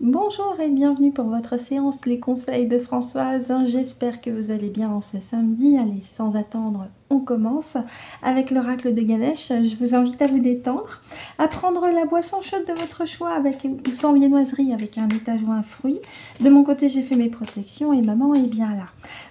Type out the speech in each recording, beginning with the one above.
Bonjour et bienvenue pour votre séance Les conseils de Françoise. J'espère que vous allez bien en ce samedi. Allez, sans attendre, on commence avec l'oracle de Ganesh. Je vous invite à vous détendre, à prendre la boisson chaude de votre choix avec ou sans viennoiserie avec un laitage ou un fruit. De mon côté, j'ai fait mes protections et maman est bien là.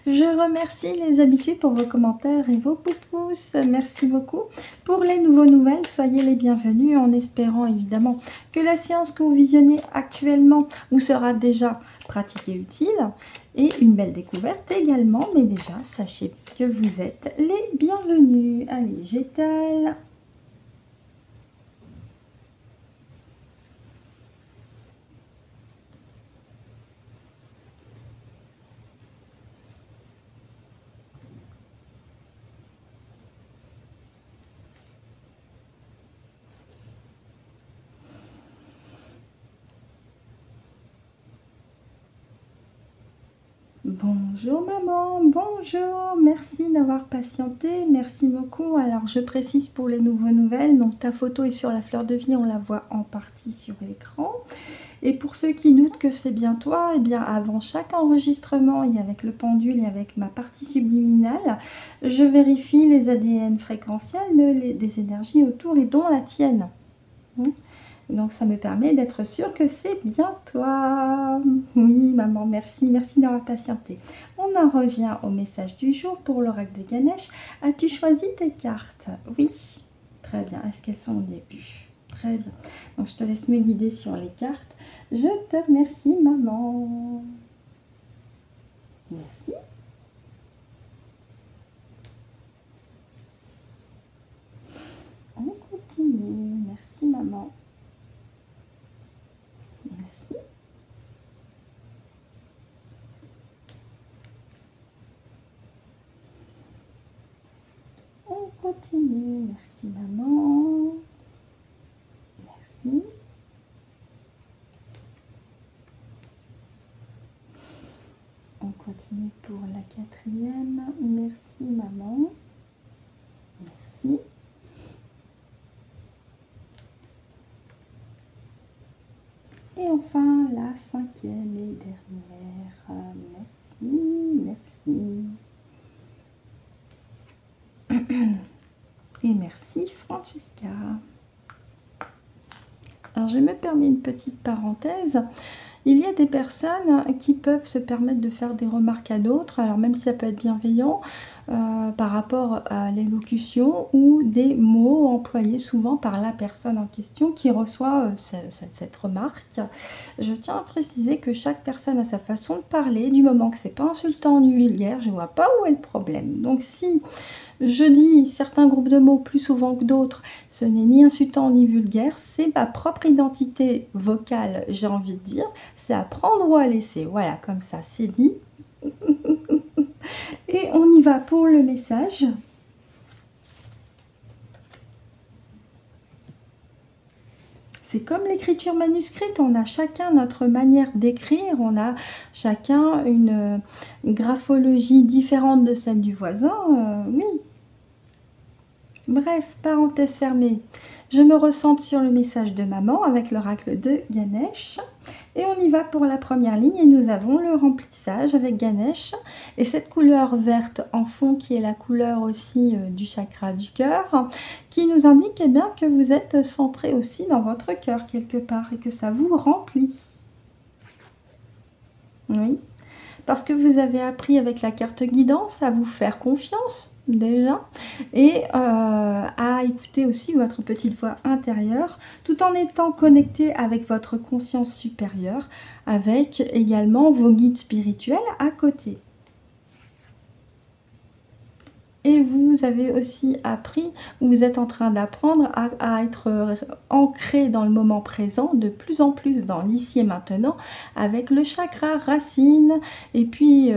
Je remercie les habitués pour vos commentaires et vos pouces. Merci beaucoup. Pour les nouvelles, soyez les bienvenus en espérant évidemment que la séance que vous visionnez actuellement vous sera déjà pratique et utile et une belle découverte également, mais déjà sachez que vous êtes les bienvenus. Allez, j'étale. Bonjour maman, bonjour, merci d'avoir patienté, merci beaucoup. Alors je précise pour les nouvelles, donc ta photo est sur la fleur de vie, on la voit en partie sur l'écran. Et pour ceux qui doutent que c'est bien toi, eh bien avant chaque enregistrement et avec le pendule et avec ma partie subliminale, je vérifie les ADN fréquentiels des énergies autour et dont la tienne. Donc ça me permet d'être sûre que c'est bien toi. Oui maman, merci d'avoir patienté. On en revient au message du jour pour l'oracle de Ganesh. As-tu choisi tes cartes? Oui, très bien. Est-ce qu'elles sont au début? Très bien. Donc je te laisse me guider sur les cartes. Je te remercie maman. Merci. On continue. Merci maman. Merci. On continue. Merci maman. Merci. On continue pour la quatrième. Merci maman. Merci. Et enfin la cinquième et dernière. Merci. Et merci Francesca. Alors je me permets une petite parenthèse. Il y a des personnes qui peuvent se permettre de faire des remarques à d'autres, alors même si ça peut être bienveillant, par rapport à l'élocution ou des mots employés souvent par la personne en question qui reçoit cette remarque. Je tiens à préciser que chaque personne a sa façon de parler, du moment que c'est pas insultant ni vulgaire, je ne vois pas où est le problème. Donc si je dis certains groupes de mots plus souvent que d'autres, ce n'est ni insultant ni vulgaire, c'est ma propre identité vocale, j'ai envie de dire, c'est à prendre ou à laisser. Voilà, comme ça, c'est dit. Et on y va pour le message. C'est comme l'écriture manuscrite, on a chacun notre manière d'écrire, on a chacun une graphologie différente de celle du voisin, oui. Bref, parenthèse fermée, je me ressente sur le message de maman avec l'oracle de Ganesh. Et on y va pour la première ligne et nous avons le remplissage avec Ganesh. Et cette couleur verte en fond qui est la couleur aussi du chakra du cœur, qui nous indique eh bien, que vous êtes centré aussi dans votre cœur quelque part et que ça vous remplit. Oui, parce que vous avez appris avec la carte guidance à vous faire confiance déjà et à écouter aussi votre petite voix intérieure tout en étant connecté avec votre conscience supérieure, avec également vos guides spirituels à côté. Et vous avez aussi appris, ou vous êtes en train d'apprendre à être ancré dans le moment présent, de plus en plus dans l'ici et maintenant, avec le chakra racine. Et puis,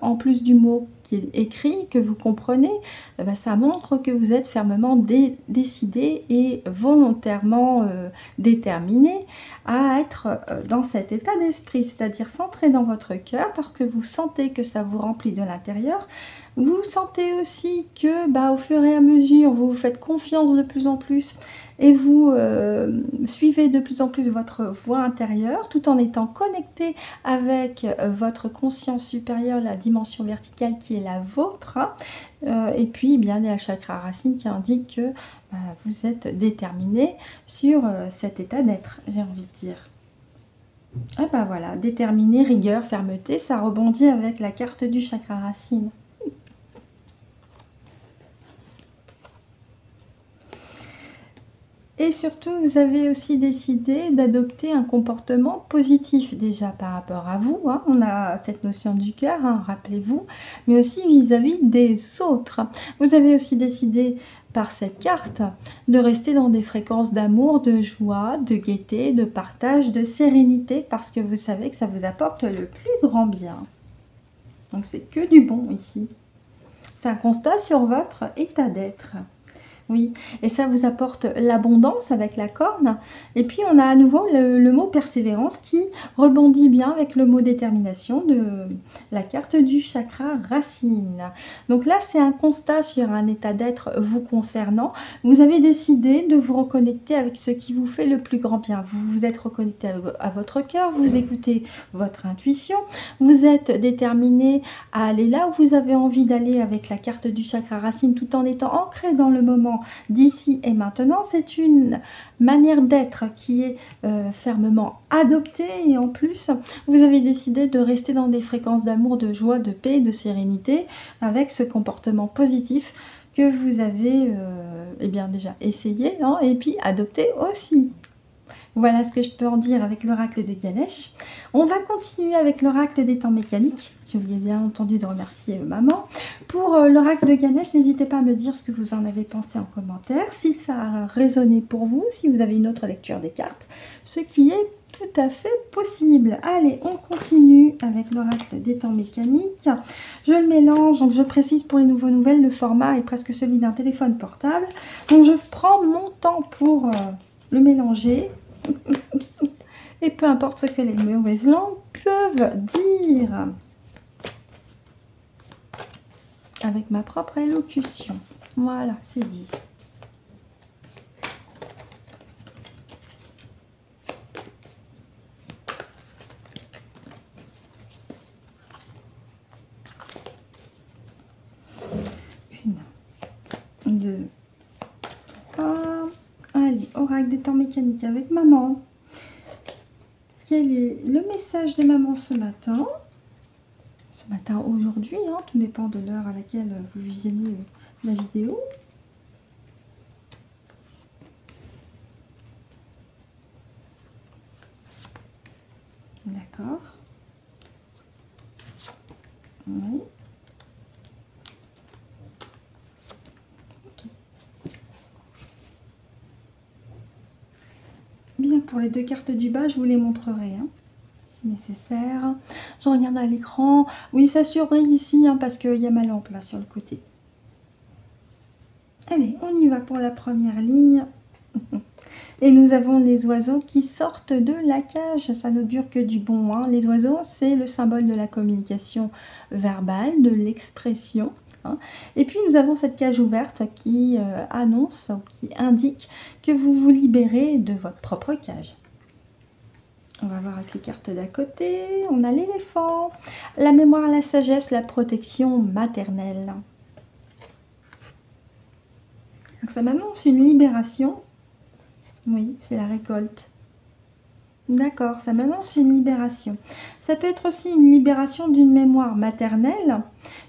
en plus du mot qui est écrit, que vous comprenez, eh ben, ça montre que vous êtes fermement décidé et volontairement déterminé à être dans cet état d'esprit, c'est-à-dire centré dans votre cœur, parce que vous sentez que ça vous remplit de l'intérieur. Vous sentez aussi que au fur et à mesure, vous vous faites confiance de plus en plus et vous suivez de plus en plus votre voix intérieure tout en étant connecté avec votre conscience supérieure, la dimension verticale qui est la vôtre, hein. Et puis, eh bien, il y a le chakra racine qui indique que vous êtes déterminé sur cet état d'être, j'ai envie de dire. Ah bah voilà, déterminé, rigueur, fermeté, ça rebondit avec la carte du chakra racine. Et surtout, vous avez aussi décidé d'adopter un comportement positif déjà par rapport à vous, hein. On a cette notion du cœur, hein, rappelez-vous, mais aussi vis-à-vis des autres. Vous avez aussi décidé par cette carte de rester dans des fréquences d'amour, de joie, de gaieté, de partage, de sérénité, parce que vous savez que ça vous apporte le plus grand bien. Donc c'est que du bon ici. C'est un constat sur votre état d'être. Oui, et ça vous apporte l'abondance avec la corne. Et puis on a à nouveau le mot persévérance qui rebondit bien avec le mot détermination de la carte du chakra racine. Donc là, c'est un constat sur un état d'être vous concernant. Vous avez décidé de vous reconnecter avec ce qui vous fait le plus grand bien. Vous vous êtes reconnecté à votre cœur, vous écoutez votre intuition, vous êtes déterminé à aller là où vous avez envie d'aller avec la carte du chakra racine tout en étant ancré dans le moment d'ici et maintenant. C'est une manière d'être qui est fermement adoptée et en plus vous avez décidé de rester dans des fréquences d'amour, de joie, de paix, de sérénité avec ce comportement positif que vous avez eh bien déjà essayé, hein, et puis adopté aussi. Voilà ce que je peux en dire avec l'oracle de Ganesh. On va continuer avec l'oracle des temps mécaniques. J'ai oublié bien entendu de remercier maman. Pour l'oracle de Ganesh, n'hésitez pas à me dire ce que vous en avez pensé en commentaire, si ça a résonné pour vous, si vous avez une autre lecture des cartes, ce qui est tout à fait possible. Allez, on continue avec l'oracle des temps mécaniques. Je le mélange, donc je précise pour les nouveaux nouvelles, le format est presque celui d'un téléphone portable. Donc je prends mon temps pour le mélanger. Et peu importe ce que les mauvaises langues peuvent dire, avec ma propre élocution. Voilà, c'est dit. Une, deux, trois. Allez, oracle des temps mécaniques avec maman. Quel est le message de maman ce matin? Ce matin, aujourd'hui, hein, tout dépend de l'heure à laquelle vous visionnez la vidéo. D'accord. Oui. Ok. Bien, pour les deux cartes du bas, je vous les montrerai, hein, si nécessaire. Je regarde à l'écran. Oui, ça surbrille ici, hein, parce qu'il y a ma lampe là sur le côté. Allez, on y va pour la première ligne. Et nous avons les oiseaux qui sortent de la cage. Ça n'augure que du bon, hein. Les oiseaux, c'est le symbole de la communication verbale, de l'expression, hein. Et puis nous avons cette cage ouverte qui annonce, qui indique que vous vous libérez de votre propre cage. On va voir avec les cartes d'à côté. On a l'éléphant, la mémoire, la sagesse, la protection maternelle. Donc ça m'annonce une libération. Oui, c'est la récolte. D'accord, ça m'annonce une libération. Ça peut être aussi une libération d'une mémoire maternelle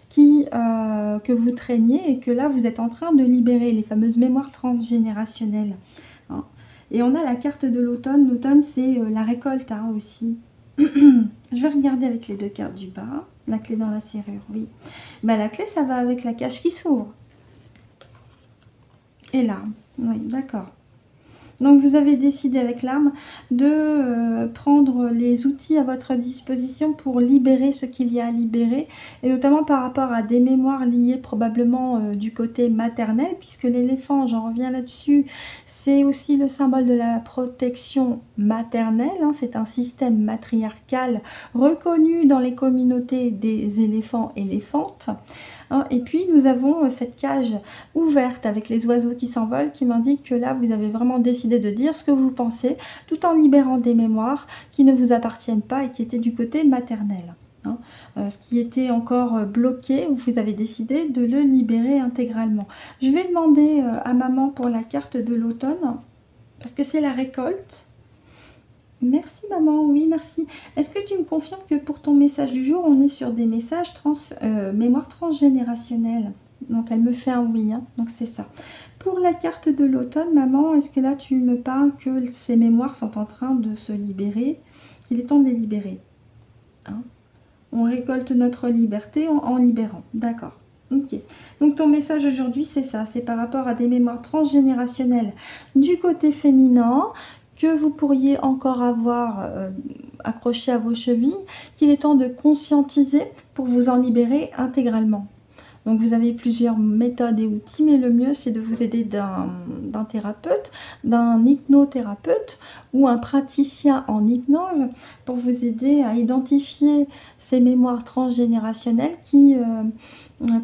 que vous traîniez et que là, vous êtes en train de libérer, les fameuses mémoires transgénérationnelles, hein. Et on a la carte de l'automne. L'automne, c'est la récolte, hein, aussi. Je vais regarder avec les deux cartes du bas. La clé dans la serrure, oui. Ben, la clé, ça va avec la cage qui s'ouvre. Et l'arme, oui, d'accord. Donc vous avez décidé avec l'arme de prendre les outils à votre disposition pour libérer ce qu'il y a à libérer, et notamment par rapport à des mémoires liées probablement du côté maternel, puisque l'éléphant, j'en reviens là-dessus, c'est aussi le symbole de la protection maternelle, hein. C'est un système matriarcal reconnu dans les communautés des éléphants éléphantes. hein. Et puis nous avons cette cage ouverte avec les oiseaux qui s'envolent qui m'indique que là vous avez vraiment décidé de dire ce que vous pensez tout en libérant des mémoires qui ne vous appartiennent pas et qui étaient du côté maternel, hein. Ce qui était encore bloqué, vous avez décidé de le libérer intégralement. Je vais demander à maman pour la carte de l'automne parce que c'est la récolte. Merci maman, oui merci. Est-ce que tu me confirmes que pour ton message du jour, on est sur des messages mémoire transgénérationnelle? Donc elle me fait un oui, hein, donc c'est ça. Pour la carte de l'automne, maman, est-ce que là tu me parles que ces mémoires sont en train de se libérer, qu'il est temps de les libérer, hein? On récolte notre liberté en libérant, d'accord. Ok, donc ton message aujourd'hui c'est ça, c'est par rapport à des mémoires transgénérationnelles du côté féminin, que vous pourriez encore avoir accroché à vos chevilles, qu'il est temps de conscientiser pour vous en libérer intégralement. Donc vous avez plusieurs méthodes et outils, mais le mieux c'est de vous aider d'un thérapeute, d'un hypnothérapeute ou un praticien en hypnose pour vous aider à identifier ces mémoires transgénérationnelles qui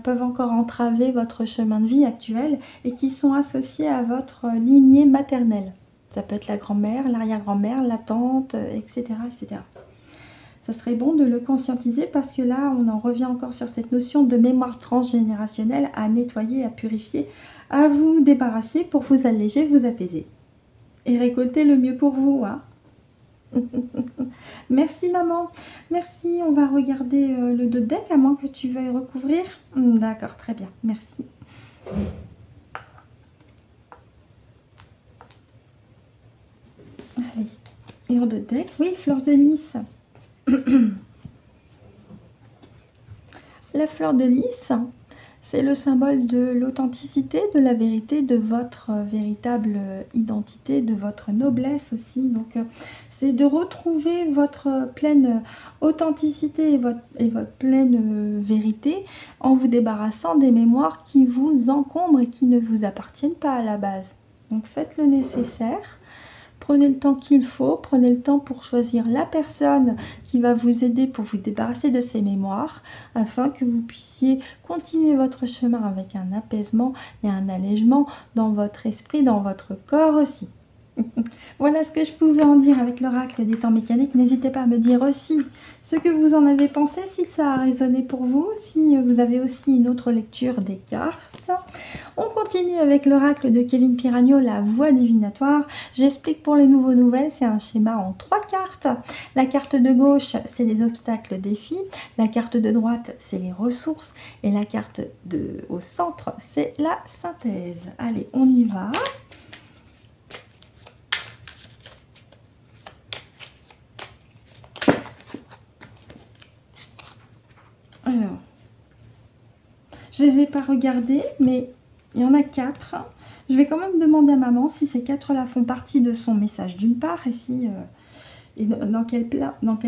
peuvent encore entraver votre chemin de vie actuel et qui sont associées à votre lignée maternelle. Ça peut être la grand-mère, l'arrière-grand-mère, la tante, etc., etc. Ça serait bon de le conscientiser parce que là, on en revient encore sur cette notion de mémoire transgénérationnelle à nettoyer, à purifier, à vous débarrasser pour vous alléger, vous apaiser. Et récolter le mieux pour vous, hein. Merci maman, merci. On va regarder le dos de deck à moins que tu veuilles recouvrir. D'accord, très bien, merci. Allez, et en dos de deck, oui, fleur de lys. La fleur de lys, c'est le symbole de l'authenticité, de la vérité, de votre véritable identité, de votre noblesse aussi. Donc, c'est de retrouver votre pleine authenticité et votre pleine vérité en vous débarrassant des mémoires qui vous encombrent et qui ne vous appartiennent pas à la base. Donc, faites le nécessaire. Prenez le temps qu'il faut, prenez le temps pour choisir la personne qui va vous aider pour vous débarrasser de ces mémoires afin que vous puissiez continuer votre chemin avec un apaisement et un allègement dans votre esprit, dans votre corps aussi. Voilà ce que je pouvais en dire avec l'oracle des temps mécaniques. N'hésitez pas à me dire aussi ce que vous en avez pensé, si ça a résonné pour vous, si vous avez aussi une autre lecture des cartes. On continue avec l'oracle de Kevin Piragno, la voix divinatoire. J'explique pour les nouveaux nouvelles, c'est un schéma en 3 cartes. La carte de gauche, c'est les obstacles, défis. La carte de droite, c'est les ressources. Et la carte au centre, c'est la synthèse. Allez, on y va. Alors, je ne les ai pas regardés, mais il y en a 4. Je vais quand même demander à maman si ces 4-là font partie de son message d'une part et si et dans quel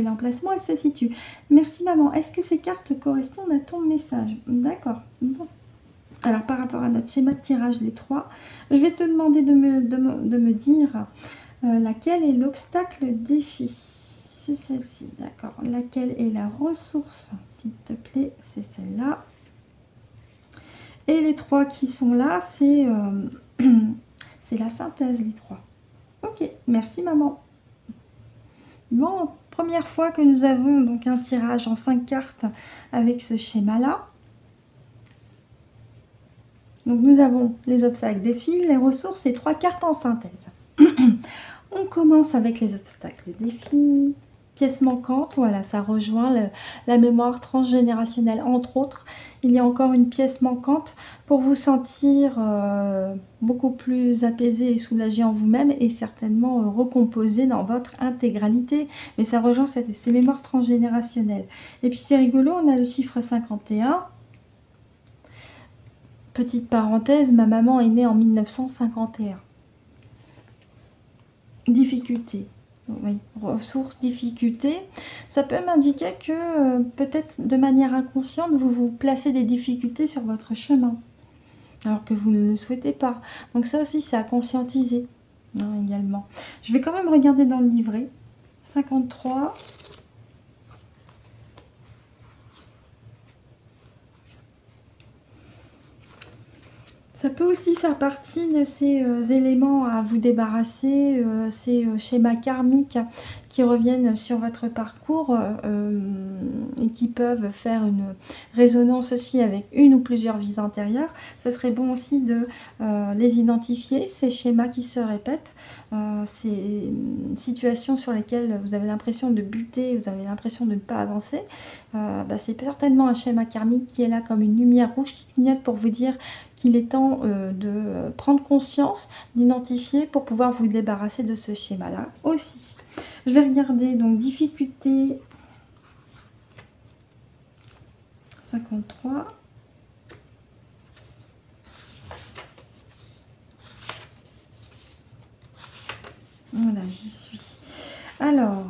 emplacement elle se situe. Merci maman. Est-ce que ces cartes correspondent à ton message? D'accord. Bon. Alors par rapport à notre schéma de tirage, les 3, je vais te demander de me dire laquelle est l'obstacle défi. C'est celle-ci, d'accord. Laquelle est la ressource, s'il te plaît, c'est celle-là. Et les 3 qui sont là, c'est la synthèse, les 3. Ok, merci maman. Bon, première fois que nous avons donc un tirage en 5 cartes avec ce schéma-là. Donc nous avons les obstacles, défis, les ressources et 3 cartes en synthèse. On commence avec les obstacles, défis. Pièce manquante, voilà, ça rejoint la mémoire transgénérationnelle. Entre autres, il y a encore une pièce manquante pour vous sentir beaucoup plus apaisé et soulagé en vous-même et certainement recomposé dans votre intégralité. Mais ça rejoint ces mémoires transgénérationnelles. Et puis c'est rigolo, on a le chiffre 51. Petite parenthèse, ma maman est née en 1951. Difficulté. Oui, ressources, difficultés, ça peut m'indiquer que peut-être de manière inconsciente, vous vous placez des difficultés sur votre chemin, alors que vous ne le souhaitez pas. Donc ça aussi, c'est à conscientiser également. Je vais quand même regarder dans le livret. 53. Ça peut aussi faire partie de ces éléments à vous débarrasser, ces schémas karmiques qui reviennent sur votre parcours et qui peuvent faire une résonance aussi avec une ou plusieurs vies antérieures. Ce serait bon aussi de les identifier, ces schémas qui se répètent, ces situations sur lesquelles vous avez l'impression de buter, vous avez l'impression de ne pas avancer. C'est certainement un schéma karmique qui est là comme une lumière rouge qui clignote pour vous dire qu'il est temps de prendre conscience, d'identifier pour pouvoir vous débarrasser de ce schéma-là aussi. Je vais regarder donc difficulté 53. Voilà, j'y suis. Alors...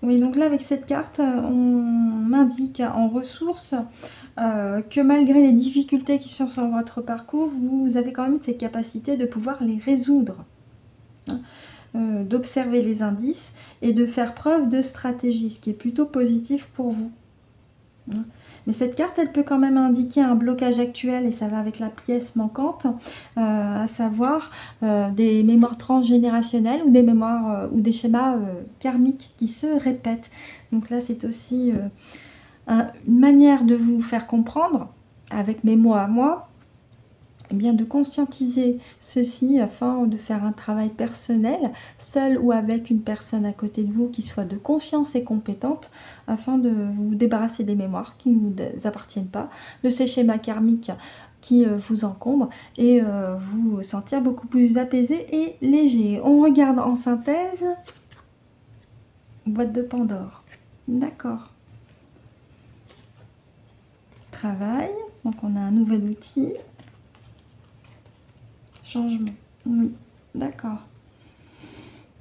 Oui, donc là, avec cette carte, on m'indique en ressources que malgré les difficultés qui sont sur votre parcours, vous avez quand même ces capacités de pouvoir les résoudre, hein, d'observer les indices et de faire preuve de stratégie, ce qui est plutôt positif pour vous. Hein. Mais cette carte, elle peut quand même indiquer un blocage actuel, et ça va avec la pièce manquante, à savoir des mémoires transgénérationnelles ou des mémoires ou des schémas karmiques qui se répètent. Donc là, c'est aussi une manière de vous faire comprendre, avec mes mots à moi, eh bien de conscientiser ceci afin de faire un travail personnel, seul ou avec une personne à côté de vous qui soit de confiance et compétente, afin de vous débarrasser des mémoires qui ne vous appartiennent pas, de ces schémas karmiques qui vous encombrent et vous sentir beaucoup plus apaisé et léger. On regarde en synthèse, boîte de Pandore. D'accord. Travail, donc on a un nouvel outil. Changement, oui, d'accord.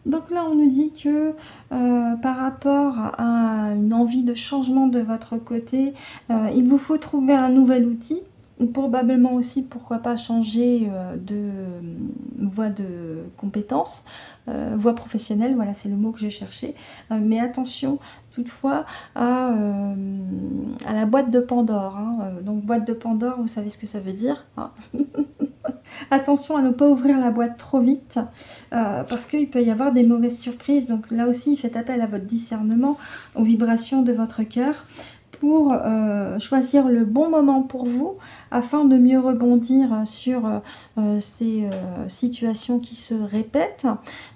Donc là, on nous dit que par rapport à une envie de changement de votre côté, il vous faut trouver un nouvel outil, ou probablement aussi, pourquoi pas, changer de voie de compétence, voie professionnelle, voilà, c'est le mot que je cherchais. Mais attention, toutefois, à la boîte de Pandore. Hein. Donc, boîte de Pandore, vous savez ce que ça veut dire, hein. Attention à ne pas ouvrir la boîte trop vite parce qu'il peut y avoir des mauvaises surprises. Donc là aussi, faites appel à votre discernement, aux vibrations de votre cœur pour choisir le bon moment pour vous afin de mieux rebondir sur ces situations qui se répètent,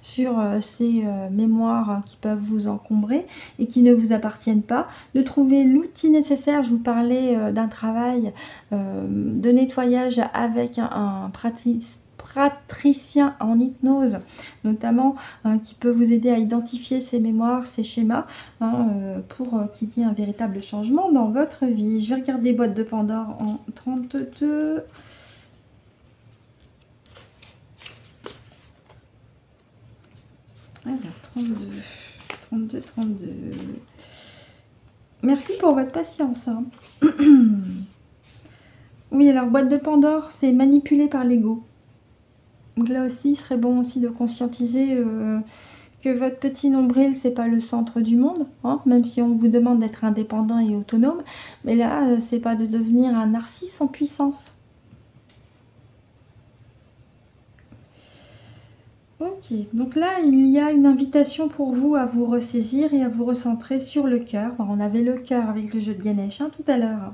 sur ces mémoires qui peuvent vous encombrer et qui ne vous appartiennent pas, de trouver l'outil nécessaire. Je vous parlais d'un travail de nettoyage avec un praticien en hypnose notamment, qui peut vous aider à identifier ces mémoires, ces schémas, hein, pour qu'il y ait un véritable changement dans votre vie. Je vais regarder boîte de Pandore en 32. Alors 32. Merci pour votre patience, hein. Oui, alors boîte de Pandore, c'est manipulé par l'ego. Donc là aussi, il serait bon aussi de conscientiser que votre petit nombril, c'est pas le centre du monde, hein, même si on vous demande d'être indépendant et autonome. Mais là, c'est pas de devenir un narcisse en puissance. Ok, donc là, il y a une invitation pour vous à vous ressaisir et à vous recentrer sur le cœur. On avait le cœur avec le jeu de Ganesh tout à l'heure.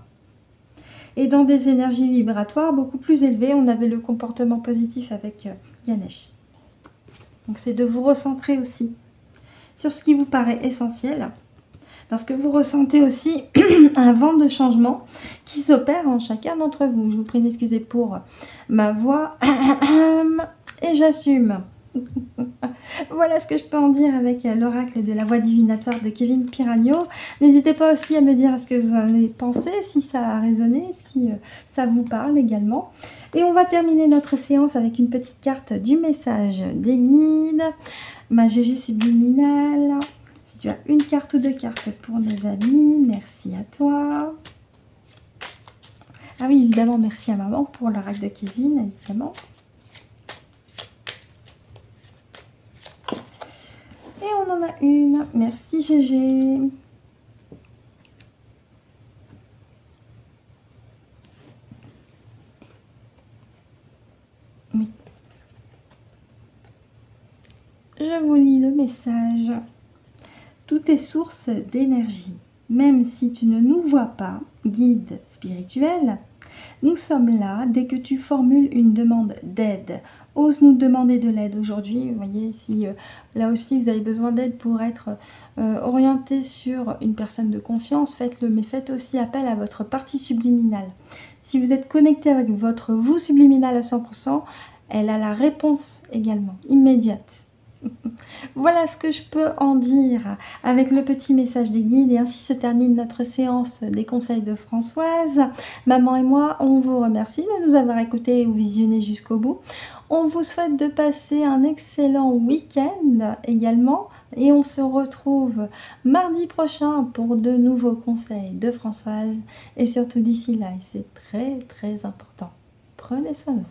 Et dans des énergies vibratoires beaucoup plus élevées, on avait le comportement positif avec Ganesh. Donc c'est de vous recentrer aussi sur ce qui vous paraît essentiel, parce que vous ressentez aussi un vent de changement qui s'opère en chacun d'entre vous. Je vous prie de m'excuser pour ma voix et j'assume. Voilà ce que je peux en dire avec l'oracle de la voix divinatoire de Kevin Piragno. N'hésitez pas aussi à me dire ce que vous en avez pensé, si ça a résonné, si ça vous parle également. Et on va terminer notre séance avec une petite carte du message des guides, ma GG subliminale. Si tu as une carte ou deux cartes pour nos amis, merci à toi. Ah oui, évidemment, merci à maman pour l'oracle de Kevin, évidemment. Et on en a une. Merci GG. Je vous lis le message. Tout est source d'énergie. Même si tu ne nous vois pas, guide spirituel, nous sommes là dès que tu formules une demande d'aide. Ose nous demander de l'aide aujourd'hui. Vous voyez, si là aussi vous avez besoin d'aide pour être orienté sur une personne de confiance, faites-le. Mais faites aussi appel à votre partie subliminale. Si vous êtes connecté avec votre vous subliminal à 100%, elle a la réponse également, immédiate. Voilà ce que je peux en dire avec le petit message des guides, et ainsi se termine notre séance des conseils de Françoise. Maman et moi, on vous remercie de nous avoir écoutés ou visionnés jusqu'au bout. On vous souhaite de passer un excellent week-end également, et on se retrouve mardi prochain pour de nouveaux conseils de Françoise. Et surtout d'ici là, et c'est très important, prenez soin de vous.